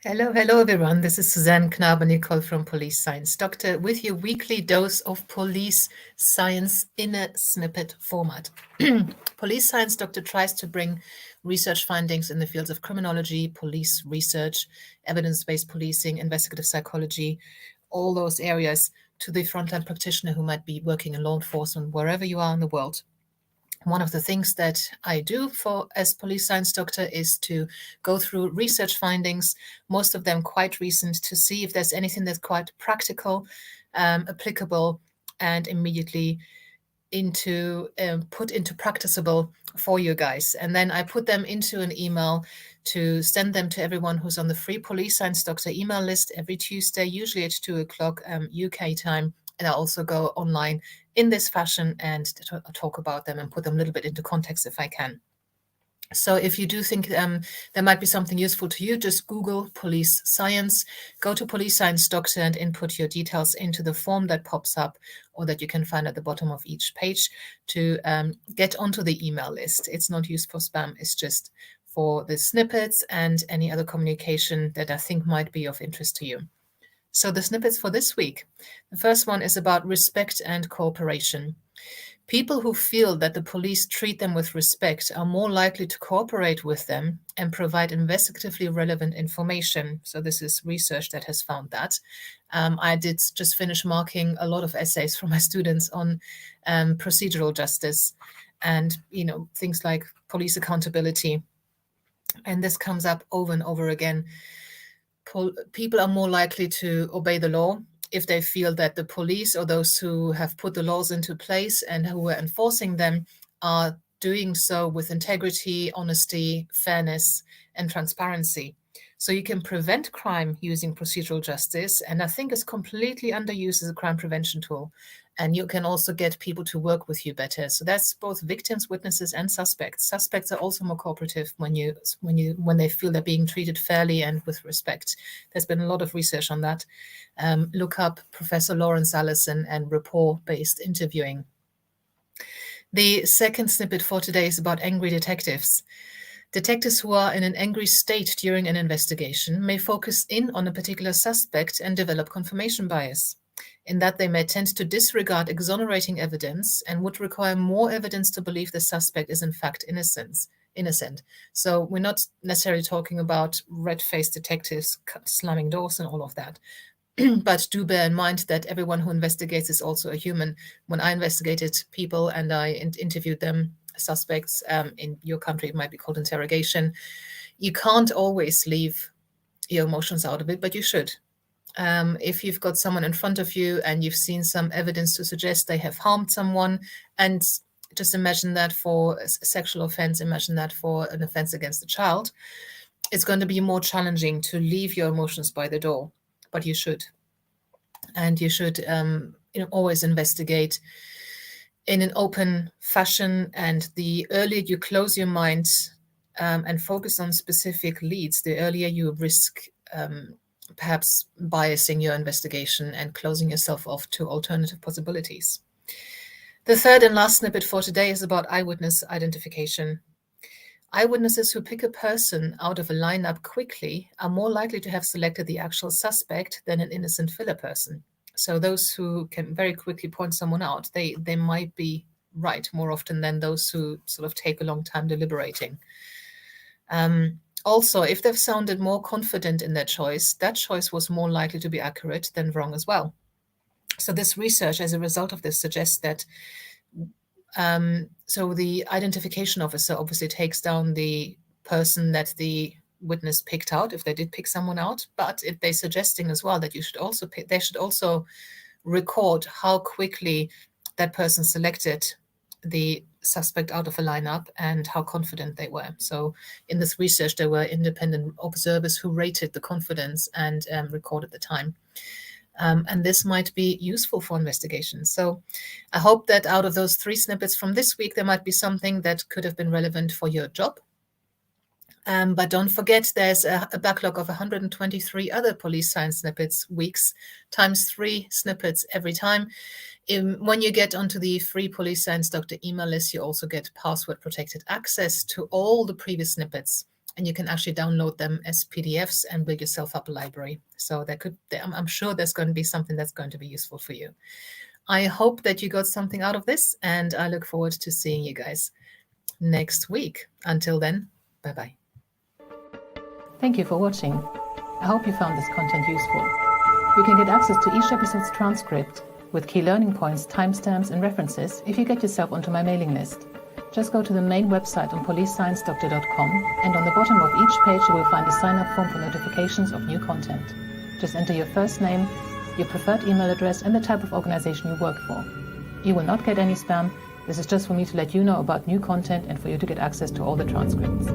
Hello everyone. This is Suzanne Knabe-Nicole from Police Science Doctor with your weekly dose of police science in a snippet format. Police Science Doctor tries to bring research findings in the fields of criminology, police research, evidence-based policing, investigative psychology, all those areas to the frontline practitioner who might be working in law enforcement wherever you are in the world. One of the things that I do as police science doctor is to go through research findings, most of them quite recent, to see if there's anything that's quite practical, applicable, and immediately put into practicable for you guys. And then I put them into an email to send them to everyone who's on the free Police Science Doctor email list every Tuesday, usually at 2 o'clock UK time. And I also go online in this fashion and talk about them and put them a little bit into context if I can. So if you do think there might be something useful to you, just Google police science, go to Police Science Doctor and input your details into the form that pops up or that you can find at the bottom of each page to get onto the email list. It's not used for spam, it's just for the snippets and any other communication that I think might be of interest to you. So the snippets for this week. The first one is about respect and cooperation. People who feel that the police treat them with respect are more likely to cooperate with them and provide investigatively relevant information. So this is research that has found that. I did just finish marking a lot of essays from my students on procedural justice and, things like police accountability. And this comes up over and over again. People are more likely to obey the law if they feel that the police or those who have put the laws into place and who are enforcing them are doing so with integrity, honesty, fairness, and transparency. So you can prevent crime using procedural justice, and I think it's completely underused as a crime prevention tool. And you can also get people to work with you better. So that's both victims, witnesses, and suspects. Suspects are also more cooperative when they feel they're being treated fairly and with respect. There's been a lot of research on that. Look up Professor Lawrence Allison and rapport-based interviewing. The second snippet for today is about angry detectives. Detectives who are in an angry state during an investigation may focus in on a particular suspect and develop confirmation bias, in that they may tend to disregard exonerating evidence and would require more evidence to believe the suspect is in fact innocent. So we're not necessarily talking about red-faced detectives slamming doors and all of that. But do bear in mind that everyone who investigates is also a human. When I investigated people and I interviewed them, suspects, in your country it might be called interrogation, you can't always leave your emotions out of it, but you should. If you've got someone in front of you and you've seen some evidence to suggest they have harmed someone, and just imagine that for a sexual offense, imagine that for an offense against a child, it's going to be more challenging to leave your emotions by the door, but you should. And you should always investigate in an open fashion. And the earlier you close your mind and focus on specific leads, the earlier you risk perhaps biasing your investigation and closing yourself off to alternative possibilities. The third and last snippet for today is about eyewitness identification. Eyewitnesses who pick a person out of a lineup quickly are more likely to have selected the actual suspect than an innocent filler person. So those who can very quickly point someone out, they might be right more often than those who sort of take a long time deliberating. Also, if they've sounded more confident in their choice, that choice was more likely to be accurate than wrong as well. So this research, as a result of this, suggests that so the identification officer obviously takes down the person that the witness picked out, if they did pick someone out, but if they're suggesting as well that they should also record how quickly that person selected the suspect out of a lineup and how confident they were. So in this research, there were independent observers who rated the confidence and recorded the time. And this might be useful for investigations. So I hope that out of those 3 snippets from this week, there might be something that could have been relevant for your job. But don't forget, there's a backlog of 123 other police science snippets weeks, times 3 snippets every time. When you get onto the free Police Science Doctor email list, you also get password-protected access to all the previous snippets and you can actually download them as PDFs and build yourself up a library. So I'm sure there's going to be something that's going to be useful for you. I hope that you got something out of this, and I look forward to seeing you guys next week. Until then, bye-bye. Thank you for watching. I hope you found this content useful. You can get access to each episode's transcript with key learning points, timestamps, and references if you get yourself onto my mailing list. Just go to the main website on policesciencedoctor.com, and on the bottom of each page you will find a sign-up form for notifications of new content. Just enter your first name, your preferred email address, and the type of organization you work for. You will not get any spam. This is just for me to let you know about new content and for you to get access to all the transcripts.